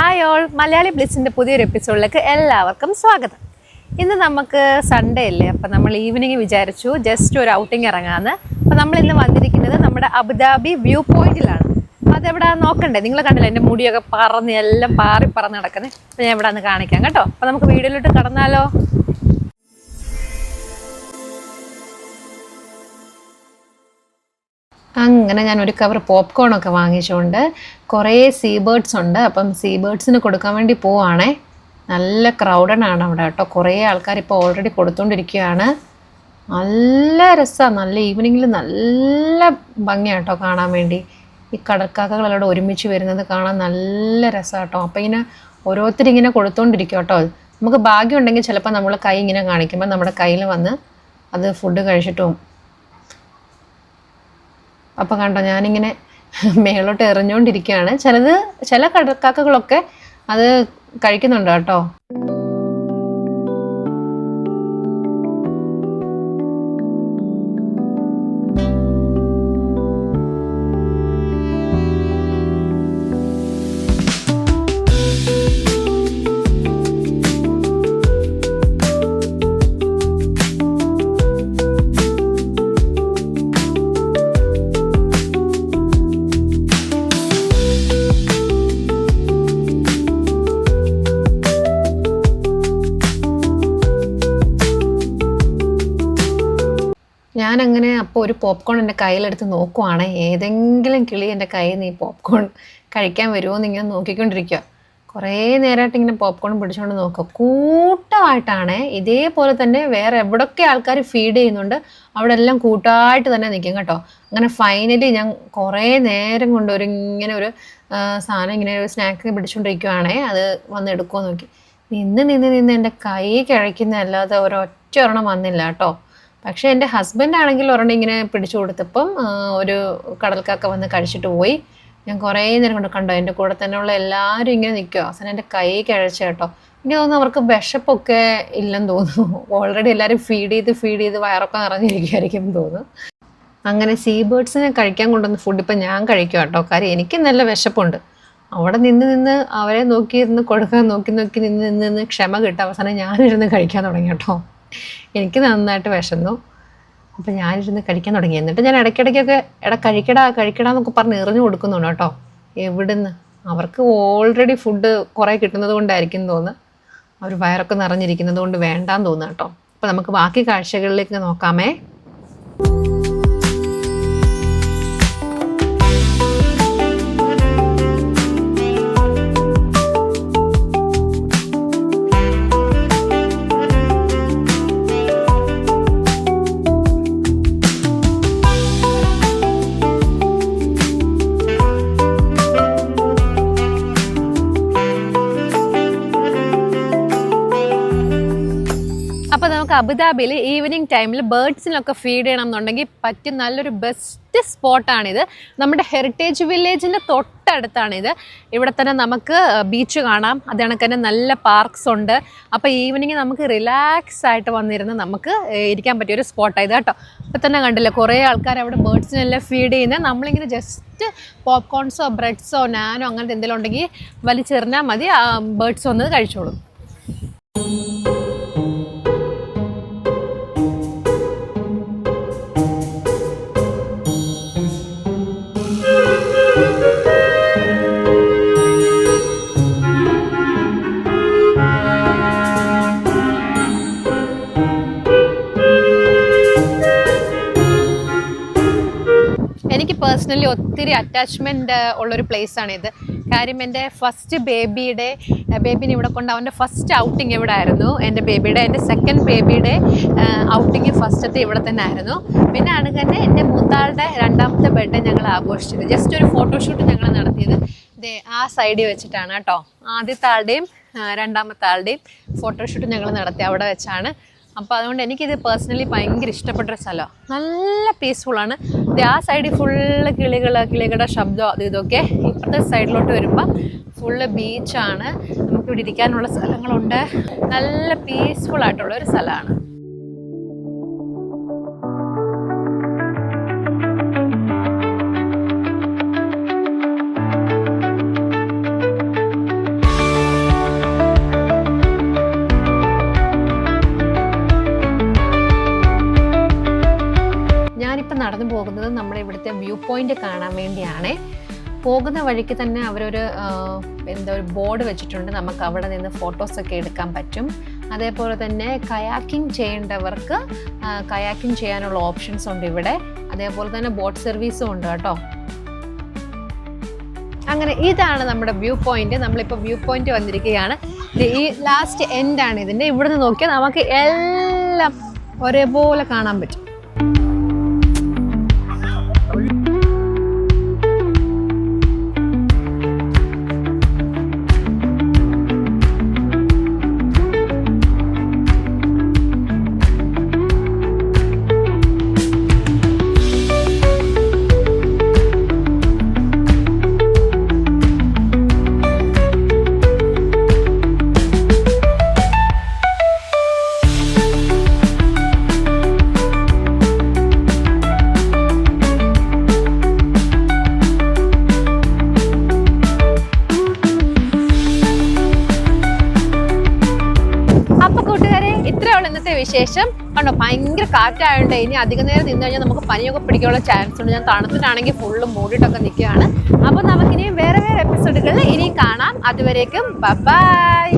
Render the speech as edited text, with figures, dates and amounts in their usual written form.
Hi all, Malayali ബ്ലിസിൻ്റെ പുതിയൊരു എപ്പിസോഡിലേക്ക് എല്ലാവർക്കും സ്വാഗതം. ഇന്ന് നമുക്ക് സൺഡേ അല്ലേ, അപ്പം നമ്മൾ ഈവനിങ് വിചാരിച്ചു ജസ്റ്റ് ഒരു ഔട്ടിങ് ഇറങ്ങാമെന്ന്. അപ്പം നമ്മളിന്ന് വന്നിരിക്കുന്നത് നമ്മുടെ അബുദാബി വ്യൂ പോയിന്റിലാണ്. അതെവിടെ നോക്കണ്ടേ? നിങ്ങൾ കണ്ടില്ല എൻ്റെ മുടിയൊക്കെ പറന്ന് എല്ലാം പറന്ന് നടക്കുന്നത്. അപ്പം ഞാൻ ഇവിടെ നിന്ന് കാണിക്കാം കേട്ടോ. അപ്പം നമുക്ക് വീഡിയോയിലോട്ട് കടന്നാലോ? അങ്ങനെ ഞാൻ ഒരു കവർ പോപ്കോണൊക്കെ വാങ്ങിച്ചുകൊണ്ട് കുറേ സീ ബേർഡ്സ് ഉണ്ട്. അപ്പം സീ ബേർഡ്സിന് കൊടുക്കാൻ വേണ്ടി പോവാണേ. നല്ല ക്രൗഡഡ് ആണ് അവിടെ കേട്ടോ. കുറേ ആൾക്കാർ ഇപ്പോൾ ഓൾറെഡി കൊടുത്തുകൊണ്ടിരിക്കുകയാണ്. നല്ല രസമാണ്. നല്ല ഈവനിങ്ങിൽ നല്ല ഭംഗിയാണ് കേട്ടോ കാണാൻ വേണ്ടി. ഈ കടൽക്കാക്കകളോട് ഒരുമിച്ച് വരുന്നത് കാണാൻ നല്ല രസമാണ് കേട്ടോ. അപ്പോൾ ഇങ്ങനെ ഓരോരുത്തർ ഇങ്ങനെ കൊടുത്തുകൊണ്ടിരിക്കും കേട്ടോ. നമുക്ക് ഭാഗ്യം ഉണ്ടെങ്കിൽ ചിലപ്പോൾ നമ്മൾ കൈ ഇങ്ങനെ കാണിക്കുമ്പോൾ നമ്മുടെ കയ്യിൽ വന്ന് അത് ഫുഡ് കഴിച്ചിട്ട് പോകും. അപ്പം കണ്ടോ, ഞാനിങ്ങനെ മേലോട്ട് എറിഞ്ഞുകൊണ്ടിരിക്കുകയാണ്. ചില കടൽക്കാക്കകളൊക്കെ അത് കഴിക്കുന്നുണ്ട് കേട്ടോ. ഞാനങ്ങനെ അപ്പോൾ ഒരു പോപ്കോൺ എൻ്റെ കയ്യിലെടുത്ത് നോക്കുവാണ്. ഏതെങ്കിലും കിളി എൻ്റെ കയ്യിൽ നിന്ന് ഈ പോപ്കോൺ കഴിക്കാൻ വരുമോ എന്ന് ഇങ്ങനെ നോക്കിക്കൊണ്ടിരിക്കുക. കുറേ നേരമായിട്ട് ഇങ്ങനെ പോപ്കോൺ പിടിച്ചുകൊണ്ട് നോക്കുക. കൂട്ടമായിട്ടാണ്. ഇതേപോലെ തന്നെ വേറെ എവിടെയൊക്കെ ആൾക്കാർ ഫീഡ് ചെയ്യുന്നുണ്ട് അവിടെ എല്ലാം കൂട്ടമായിട്ട് തന്നെ നിൽക്കും കേട്ടോ. അങ്ങനെ ഫൈനലി ഞാൻ കുറേ നേരം കൊണ്ട് ഇങ്ങനെ ഒരു സാധനം ഇങ്ങനെ ഒരു സ്നാക്ക് പിടിച്ചുകൊണ്ടിരിക്കുകയാണേ. അത് വന്ന് എടുക്കുമോ നോക്കി നിന്ന് എൻ്റെ കൈ കിഴയ്ക്കുന്നതല്ലാതെ ഒരൊറ്റ ഒരെണ്ണം വന്നില്ല കേട്ടോ. പക്ഷേ എൻ്റെ ഹസ്ബൻഡ് ആണെങ്കിൽ ഒരെണ്ണം ഇങ്ങനെ പിടിച്ചു കൊടുത്തപ്പം ഒരു കടൽക്കാക്ക വന്ന് കഴിച്ചിട്ട് പോയി. ഞാൻ കുറേ നേരം കൊണ്ട് കണ്ടോ എൻ്റെ കൂടെ തന്നെയുള്ള എല്ലാവരും ഇങ്ങനെ നിൽക്കുക. അവസാനം എൻ്റെ കൈ കിഴച്ച കേട്ടോ. എനിക്ക് തോന്നുന്നു അവർക്ക് വിശപ്പൊക്കെ ഇല്ലെന്ന് തോന്നുന്നു. ഓൾറെഡി എല്ലാവരും ഫീഡ് ചെയ്ത് വയറൊക്കെ നിറഞ്ഞിരിക്കുമായിരിക്കും തോന്നുന്നു. അങ്ങനെ സീ ബേർഡ്സിനെ കഴിക്കാൻ കൊണ്ടുവന്ന ഫുഡ് ഇപ്പം ഞാൻ കഴിക്കുക കേട്ടോ. കാര്യം എനിക്ക് നല്ല വിശപ്പുണ്ട്. അവിടെ നിന്ന് അവരെ നോക്കിയിരുന്ന് കൊടുക്കാൻ നോക്കി നിന്ന് ക്ഷമ കിട്ടും. അവസാനം ഞാനിരുന്ന് കഴിക്കാൻ തുടങ്ങി കേട്ടോ. എനിക്ക് നന്നായിട്ട് വിശന്നു. അപ്പം ഞാനിരുന്ന് കഴിക്കാൻ തുടങ്ങി. എന്നിട്ട് ഞാൻ ഇടയ്ക്കിടയ്ക്കൊക്കെ കഴിക്കടാന്നൊക്കെ പറഞ്ഞ് എറിഞ്ഞു കൊടുക്കുന്നുണ്ട് കേട്ടോ. എവിടുന്ന്? അവർക്ക് ഓൾറെഡി ഫുഡ് കുറേ കിട്ടുന്നത് കൊണ്ടായിരിക്കും തോന്നുന്നു. അവർ വയറൊക്കെ നിറഞ്ഞിരിക്കുന്നത് കൊണ്ട് വേണ്ടാന്ന് തോന്നുന്നു കേട്ടോ. അപ്പം നമുക്ക് ബാക്കി കാഴ്ചകളിലേക്ക് നോക്കാമേ. അപ്പോൾ നമുക്ക് അബുദാബിയിൽ ഈവനിങ് ടൈമിൽ ബേർഡ്സിനൊക്കെ ഫീഡ് ചെയ്യണം എന്നുണ്ടെങ്കിൽ പറ്റിയ നല്ലൊരു ബെസ്റ്റ് സ്പോട്ടാണിത്. നമ്മുടെ ഹെറിറ്റേജ് വില്ലേജിൻ്റെ തൊട്ടടുത്താണിത്. ഇവിടെ തന്നെ നമുക്ക് ബീച്ച് കാണാം. അത് കണക്ക് തന്നെ നല്ല പാർക്സ് ഉണ്ട്. അപ്പോൾ ഈവനിങ് നമുക്ക് റിലാക്സ് ആയിട്ട് വന്നിരുന്ന് നമുക്ക് ഇരിക്കാൻ പറ്റിയൊരു സ്പോട്ടാണ് ഇത് കേട്ടോ. ഇപ്പോൾ തന്നെ കണ്ടില്ലേ കുറേ ആൾക്കാർ അവിടെ ബേർഡ്സിനെല്ലാം ഫീഡ് ചെയ്യുന്നത്. നമ്മളിങ്ങനെ ജസ്റ്റ് പോപ്കോൺസോ ബ്രെഡ്സോ നാനോ അങ്ങനത്തെ എന്തെങ്കിലും ഉണ്ടെങ്കിൽ വലിച്ചെറിഞ്ഞാൽ മതി. ബേർഡ്സ് വന്നത് കഴിച്ചോളും. എനിക്ക് പേഴ്സണലി ഒത്തിരി അറ്റാച്ച്മെൻറ്റ് ഉള്ളൊരു പ്ലേസാണിത്. കാര്യം എൻ്റെ ഫസ്റ്റ് ബേബിനെ ഇവിടെ കൊണ്ട് അവൻ്റെ ഫസ്റ്റ് ഔട്ടിങ് ഇവിടെ ആയിരുന്നു. എൻ്റെ സെക്കൻഡ് ബേബിയുടെ ഔട്ടിങ് ഫസ്റ്റത്തെ ഇവിടെ തന്നെ ആയിരുന്നു. പിന്നെ തന്നെ എൻ്റെ മൂത്താളുടെ രണ്ടാമത്തെ ബർത്ത്ഡേ ഞങ്ങൾ ആഘോഷിച്ചത്. ജസ്റ്റ് ഒരു ഫോട്ടോഷൂട്ട് ഞങ്ങൾ നടത്തിയത് ആ സൈഡിൽ വെച്ചിട്ടാണ് കേട്ടോ. ആദ്യത്തെ ആളുടെയും രണ്ടാമത്തെ ആളുടെയും ഫോട്ടോഷൂട്ട് ഞങ്ങൾ നടത്തി അവിടെ വെച്ചാണ്. അപ്പോൾ അതുകൊണ്ട് എനിക്കിത് പേഴ്സണലി ഭയങ്കര ഇഷ്ടപ്പെട്ടൊരു സ്ഥലമാണ്. നല്ല പീസ്ഫുള്ളാണ്. ആ സൈഡിൽ ഫുള്ള് കിളികളുടെ ശബ്ദം അത് ഇതൊക്കെ. ഇപ്പുറത്തെ സൈഡിലോട്ട് വരുമ്പോൾ ഫുള്ള് ബീച്ചാണ്. നമുക്കിവിടെ ഇരിക്കാനുള്ള സ്ഥലങ്ങളുണ്ട്. നല്ല പീസ്ഫുള്ളായിട്ടുള്ളൊരു സ്ഥലമാണ്. നടന്നു പോകുന്നത് നമ്മുടെ ഇവിടുത്തെ വ്യൂ പോയിന്റ് കാണാൻ വേണ്ടിയാണ്. പോകുന്ന വഴിക്ക് തന്നെ അവരൊരു ഒരു ബോർഡ് വെച്ചിട്ടുണ്ട്, നമുക്ക് അവിടെ നിന്ന് ഫോട്ടോസൊക്കെ എടുക്കാൻ പറ്റും. അതേപോലെ തന്നെ കയാക്കിംഗ് ചെയ്യേണ്ടവർക്ക് കയാക്കിംഗ് ചെയ്യാനുള്ള ഓപ്ഷൻസ് ഉണ്ട് ഇവിടെ. അതേപോലെ തന്നെ ബോട്ട് സർവീസും ഉണ്ട് കേട്ടോ. അങ്ങനെ ഇതാണ് നമ്മുടെ വ്യൂ പോയിന്റ്. നമ്മളിപ്പോൾ വ്യൂ പോയിന്റ് വന്നിരിക്കുകയാണ്. ഈ ലാസ്റ്റ് എൻഡാണ് ഇതിൻ്റെ. ഇവിടുന്ന് നോക്കിയാൽ നമുക്ക് എല്ലാം ഒരേപോലെ കാണാൻ പറ്റും. ഇന്നത്തെ വിശേഷം കണ്ടോ, ഭയങ്കര കാറ്റായതുകൊണ്ട് ഇനി അധികം നേരം നിന്ന് കഴിഞ്ഞാൽ നമുക്ക് പനിയൊക്കെ പിടിക്കാനുള്ള ചാൻസ് ഉണ്ട്. ഞാൻ തണുത്തിട്ടാണെങ്കിൽ ഫുള്ള് മൂടിയിട്ടൊക്കെ നിൽക്കുകയാണ്. അപ്പോൾ നമുക്കിനിയും വേറെ വേറെ എപ്പിസോഡുകളിൽ ഇനിയും കാണാം. അതുവരേക്കും ബൈ.